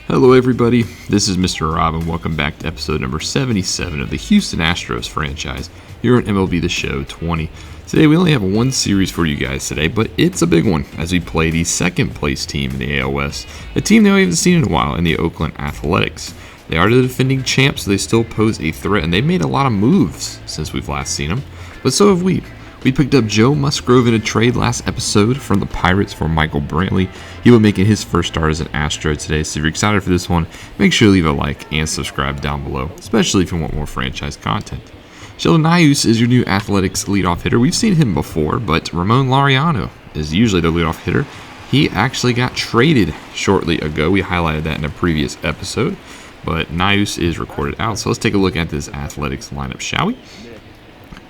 Hello everybody, this is Mr. Rob and welcome back to episode number 77 of the Houston Astros franchise here on MLB The Show 20. Today we only have one series for you guys today, but it's a big one as we play the second place team in the AL West, a team that we haven't seen in a while in the Oakland Athletics. They are the defending champs, so they still pose a threat, and they've made a lot of moves since we've last seen them, but so have we. We picked up Joe Musgrove in a trade last episode from the Pirates for Michael Brantley. He will make it his first start as an Astro today, so if you're excited for this one, make sure to leave a like and subscribe down below, especially if you want more franchise content. Sheldon Neuse is your new Athletics leadoff hitter. We've seen him before, but Ramon Laureano is usually the leadoff hitter. He actually got traded shortly ago. We highlighted that in a previous episode, but Neuse is recorded out. So let's take a look at this Athletics lineup, shall we?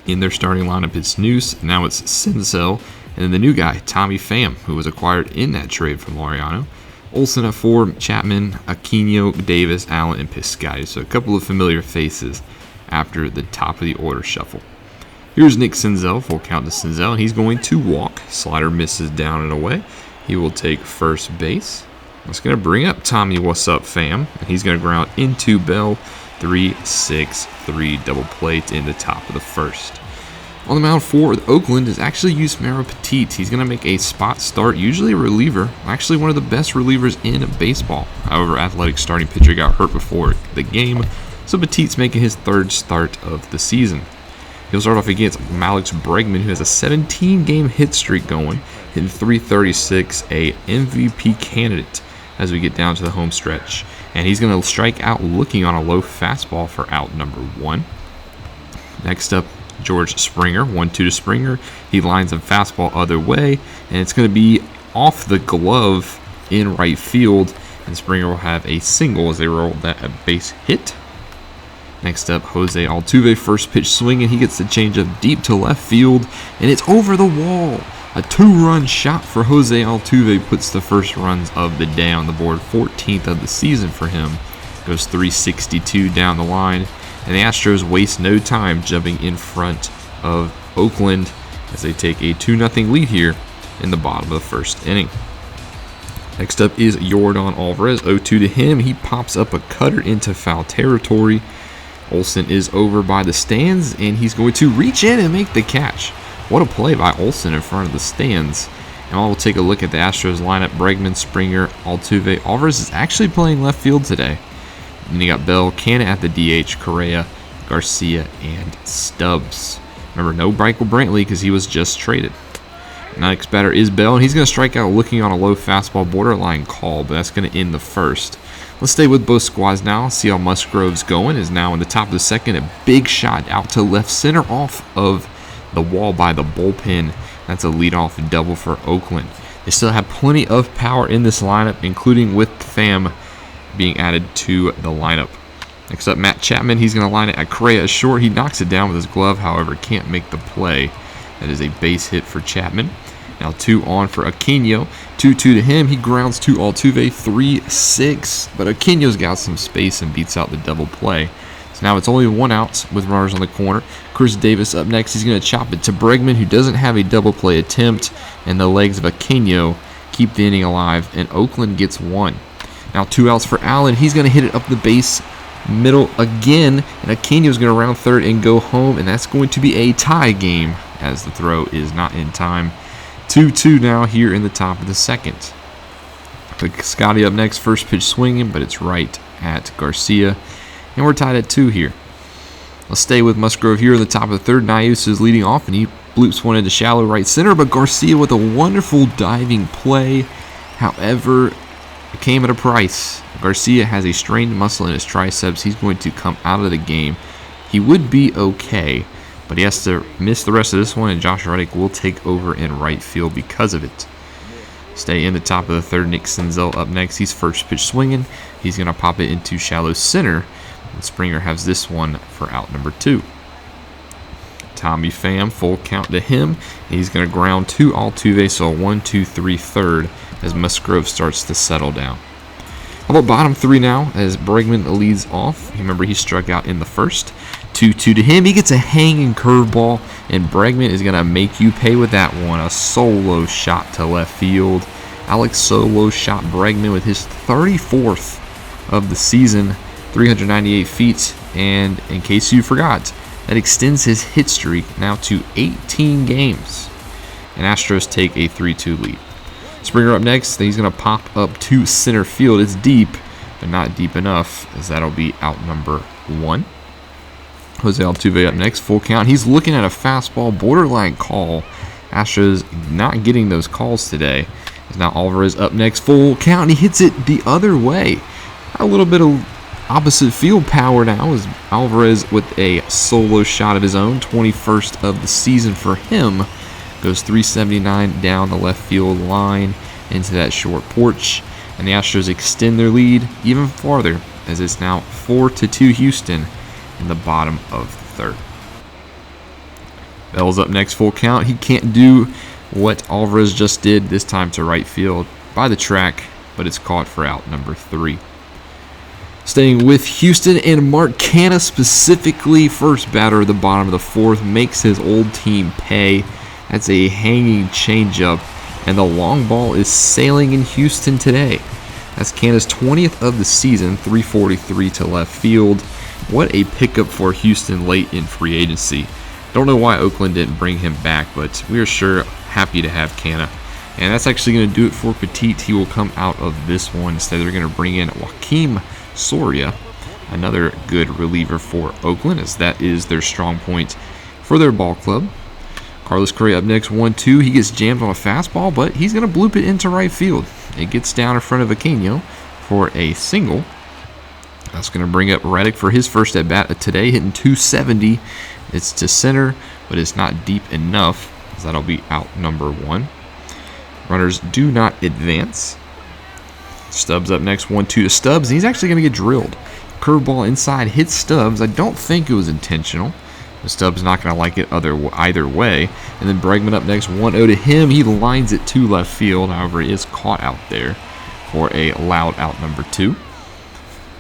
In their starting lineup, it's Neuse, now it's Senzel, and then the new guy, Tommy Pham, who was acquired in that trade from Laureano. Olsen at 4, Chapman, Aquino, Davis, Allen, and Piscotty. So a couple of familiar faces after the top of the order shuffle. Here's Nick Senzel, full count to Senzel, and he's going to walk. Slider misses down and away. He will take first base. That's going to bring up Tommy What's Up Pham, and he's going to ground into Bell. 3-6-3 double plate in the top of the first. On the mound for Oakland is actually Yusmeiro Petit. He's going to make a spot start, usually a reliever, actually one of the best relievers in baseball. However, Athletics starting pitcher got hurt before the game, so Petit's making his third start of the season. He'll start off against Alex Bregman, who has a 17-game hit streak going, hitting .336, a MVP candidate as we get down to the home stretch. And he's going to strike out looking on a low fastball for out number 1. Next up, George Springer, 1-2 to Springer. He lines a fastball other way, and it's going to be off the glove in right field. And Springer will have a single as they roll that a base hit. Next up, Jose Altuve, first pitch swing, and he gets the changeup deep to left field, and it's over the wall. A 2-run shot for Jose Altuve puts the first runs of the day on the board, 14th of the season for him. Goes 362 down the line, and the Astros waste no time jumping in front of Oakland as they take a 2-0 lead here in the bottom of the first inning. Next up is Yordan Alvarez, 0-2 to him. He pops up a cutter into foul territory. Olsen is over by the stands, and he's going to reach in and make the catch. What a play by Olsen in front of the stands. And we'll take a look at the Astros lineup. Bregman, Springer, Altuve. Alvarez is actually playing left field today. And then you got Bell, Canna at the DH, Correa, Garcia, and Stubbs. Remember, no Michael Brantley because he was just traded. Next batter is Bell, and he's going to strike out looking on a low fastball, borderline call, but that's going to end the first. Let's stay with both squads now. See how Musgrove's going. Is now in the top of the second. A big shot out to left center off of the wall by the bullpen. That's a leadoff double for Oakland. They still have plenty of power in this lineup, including with Pham being added to the lineup. Next up, Matt Chapman. He's going to line it at Correa short. He knocks it down with his glove, however, can't make the play. That is a base hit for Chapman. Now 2 on for Aquino. 2-2 to him. He grounds to Altuve, 3-6. But Aquino's got some space and beats out the double play. So now it's only 1 out with runners on the corner. Chris Davis up next. He's going to chop it to Bregman, who doesn't have a double play attempt. And the legs of Aquino keep the inning alive. And Oakland gets 1. Now 2 outs for Allen. He's going to hit it up the base middle again. And Aquino's going to round third and go home. And that's going to be a tie game as the throw is not in time. 2-2 now here in the top of the second. Piscotty up next. First pitch swinging, but it's right at Garcia. And we're tied at 2 here. Let's stay with Musgrove here in the top of the third. Neuse is leading off, and he bloops one into shallow right center, but Garcia with a wonderful diving play. However, it came at a price. Garcia has a strained muscle in his triceps. He's going to come out of the game. He would be okay, but he has to miss the rest of this one, and Josh Reddick will take over in right field because of it. Stay in the top of the third. Nick Senzel up next. He's first pitch swinging. He's going to pop it into shallow center. And Springer has this one for out number 2. Tommy Pham, full count to him. He's going to ground to Altuve, so a 1-2-3 third as Musgrove starts to settle down. How about bottom 3 now as Bregman leads off? Remember, he struck out in the first. 2-2 to him. He gets a hanging curveball, and Bregman is going to make you pay with that one. A solo shot to left field. Alex solo shot Bregman with his 34th of the season, 398 feet. And in case you forgot, that extends his hit streak now to 18 games. And Astros take a 3-2 lead. Springer up next. He's going to pop up to center field. It's deep, but not deep enough, as that'll be out number 1. Jose Altuve up next, full count. He's looking at a fastball, borderline call. Astros not getting those calls today. Now Alvarez up next, full count, and he hits it the other way. A little bit of opposite field power now as Alvarez with a solo shot of his own, 21st of the season for him. Goes 379 down the left field line into that short porch. And the Astros extend their lead even farther as it's now 4-2 Houston in the bottom of the third. Bell's up next, full count. He can't do what Alvarez just did, this time to right field by the track, but it's caught for out number 3. Staying with Houston, and Mark Canha specifically, first batter of the bottom of the fourth, makes his old team pay. That's a hanging changeup, and the long ball is sailing in Houston today. That's Canha's 20th of the season, 343 to left field. What a pickup for Houston late in free agency. Don't know why Oakland didn't bring him back, but we are sure happy to have Canha. And that's actually going to do it for Petit. He will come out of this one. Instead, they're going to bring in Joakim Soria, another good reliever for Oakland, as that is their strong point for their ball club. Carlos Correa up next, 1-2. He gets jammed on a fastball, but he's going to bloop it into right field. It gets down in front of Aquino for a single. That's going to bring up Reddick for his first at bat today, hitting 270. It's to center, but it's not deep enough, as that'll be out number 1. Runners do not advance. Stubbs up next, 1-2 to Stubbs, and he's actually going to get drilled. Curveball inside hits Stubbs. I don't think it was intentional. Stubbs not going to like it either way. And then Bregman up next, 1-0 to him. He lines it to left field. However, he is caught out there for a loud out number 2.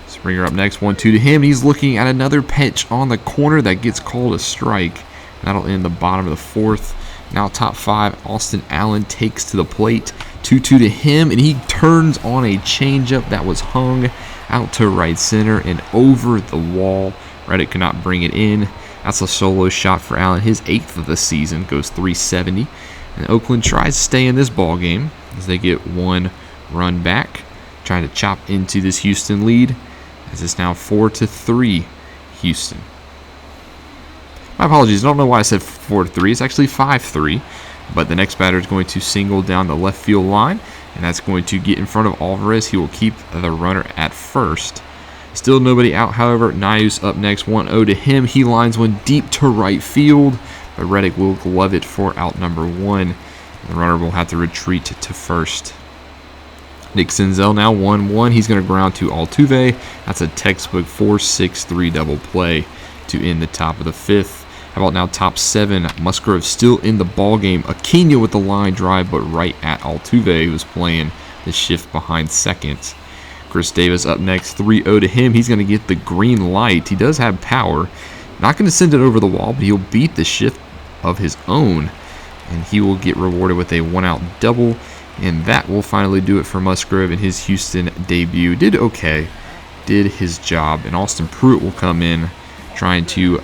Springer up next, 1-2 to him. He's looking at another pitch on the corner that gets called a strike. That'll end the bottom of the fourth. Now top 5, Austin Allen takes to the plate. 2-2 to him, and he turns on a changeup that was hung out to right center and over the wall. Reddick could not bring it in. That's a solo shot for Allen, his 8th of the season, goes 370. And Oakland tries to stay in this ball game as they get 1 run back, trying to chop into this Houston lead, as it's now 4-3 Houston. My apologies, I don't know why I said 4-3. It's actually 5-3. But the next batter is going to single down the left field line, and that's going to get in front of Alvarez. He will keep the runner at first. Still nobody out, however. Nius up next, 1-0 to him. He lines one deep to right field, but Reddick will glove it for out number 1. The runner will have to retreat to first. Nick Senzel now 1-1. He's going to ground to Altuve. That's a textbook 4-6-3 double play to end the top of the 5th. How about now top 7? Musgrove still in the ball game. Aquino with the line drive, but right at Altuve, who was playing the shift behind second. Chris Davis up next, 3-0 to him. He's going to get the green light. He does have power. Not going to send it over the wall, but he'll beat the shift of his own, and he will get rewarded with a 1-out double. And that will finally do it for Musgrove in his Houston debut. Did okay, did his job, and Austin Pruitt will come in trying to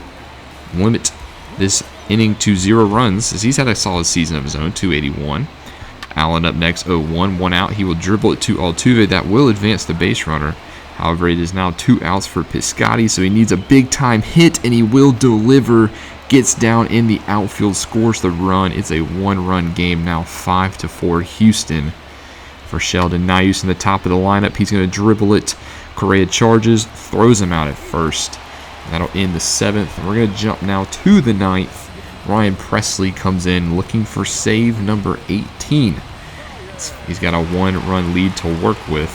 limit this inning to 0 runs, as he's had a solid season of his own, 281. Allen up next, 0-1, 1 out. He will dribble it to Altuve. That will advance the base runner. However, it is now 2 outs for Piscotty, so he needs a big-time hit, and he will deliver. Gets down in the outfield, scores the run. It's a 1-run game now, 5-4 Houston. For Sheldon Nius in the top of the lineup, he's going to dribble it. Correa charges, throws him out at first. That'll end the 7th. And we're going to jump now to the 9th. Ryan Presley comes in looking for save number 18. He's got a 1-run lead to work with.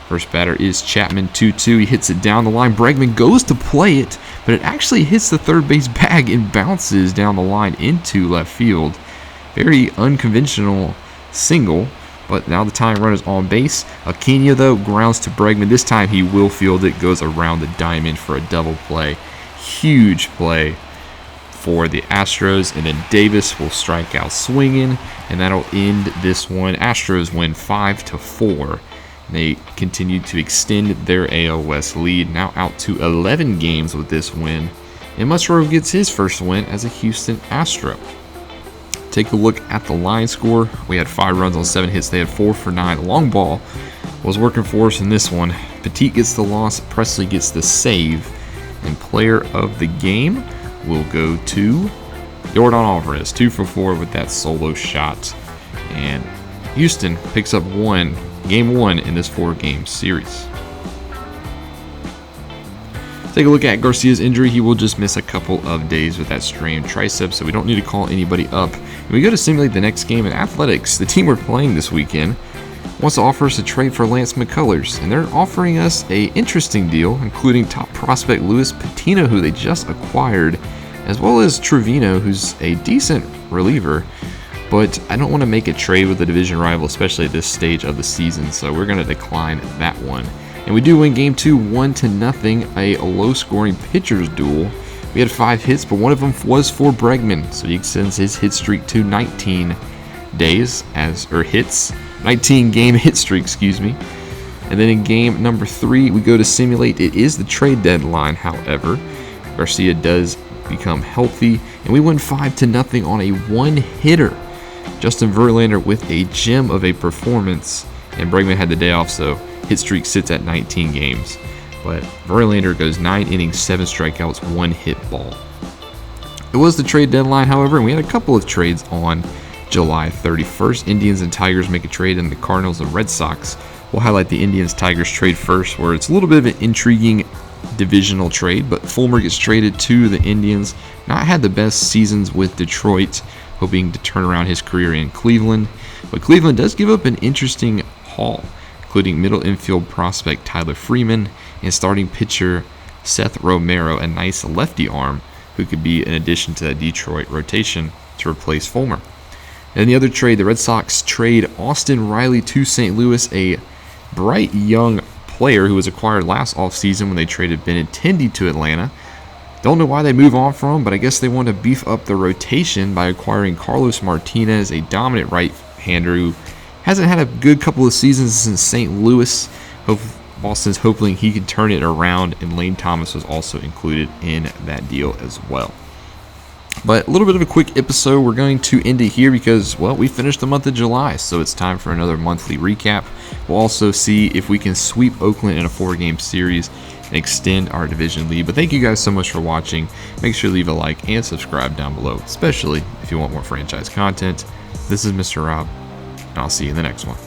First batter is Chapman, 2-2. He hits it down the line. Bregman goes to play it, but it actually hits the third base bag and bounces down the line into left field. Very unconventional single, but now the tying run is on base. Aquino, though, grounds to Bregman. This time he will field it, goes around the diamond for a double play. Huge play for the Astros, and then Davis will strike out swinging, and that'll end this one. Astros win 5-4 They continue to extend their AL West lead, now out to 11 games with this win. And Musgrove gets his first win as a Houston Astro. Take a look at the line score. We had 5 runs on 7 hits. They had 4 for 9. Long ball was working for us in this one. Petit gets the loss. Presley gets the save. And player of the game will go to Jordan Alvarez. 2 for 4 with that solo shot. And Houston picks up game 1 in this 4-game series. Take a look at Garcia's injury. He will just miss a couple of days with that strained tricep, so we don't need to call anybody up. And we go to simulate the next game in Athletics. The team we're playing this weekend wants to offer us a trade for Lance McCullers, and they're offering us a interesting deal, including top prospect Luis Patino, who they just acquired, as well as Trevino, who's a decent reliever. But I don't want to make a trade with a division rival, especially at this stage of the season, so we're going to decline that one. And we do win game 2, 1-0, a low-scoring pitcher's duel. We had 5 hits, but one of them was for Bregman, so he extends his hit streak to 19 19-game hit streak, excuse me. And then in game number 3, we go to simulate. It is the trade deadline, however. Garcia does become healthy, and we win 5-0 on a one-hitter. Justin Verlander with a gem of a performance, and Bregman had the day off, so hit streak sits at 19 games. But Verlander goes 9 innings, 7 strikeouts, 1 hit ball. It was the trade deadline, however, and we had a couple of trades on July 31st. Indians and Tigers make a trade, and the Cardinals and Red Sox. We'll highlight the Indians-Tigers trade first, where it's a little bit of an intriguing divisional trade, but Fulmer gets traded to the Indians. Not had the best seasons with Detroit, hoping to turn around his career in Cleveland. But Cleveland does give up an interesting haul, including middle infield prospect Tyler Freeman and starting pitcher Seth Romero, a nice lefty arm who could be an addition to that Detroit rotation to replace Fulmer. And the other trade, the Red Sox trade Austin Riley to St. Louis, a bright young player who was acquired last offseason when they traded Benintendi to Atlanta. Don't know why they move on from him, but I guess they want to beef up the rotation by acquiring Carlos Martinez, a dominant right-hander who hasn't had a good couple of seasons since St. Louis. Boston's hoping he can turn it around, and Lane Thomas was also included in that deal as well. But a little bit of a quick episode. We're going to end it here because, well, we finished the month of July, so it's time for another monthly recap. We'll also see if we can sweep Oakland in a 4-game series and extend our division lead. But thank you guys so much for watching. Make sure to leave a like and subscribe down below, especially if you want more franchise content. This is Mr. Rob, and I'll see you in the next one.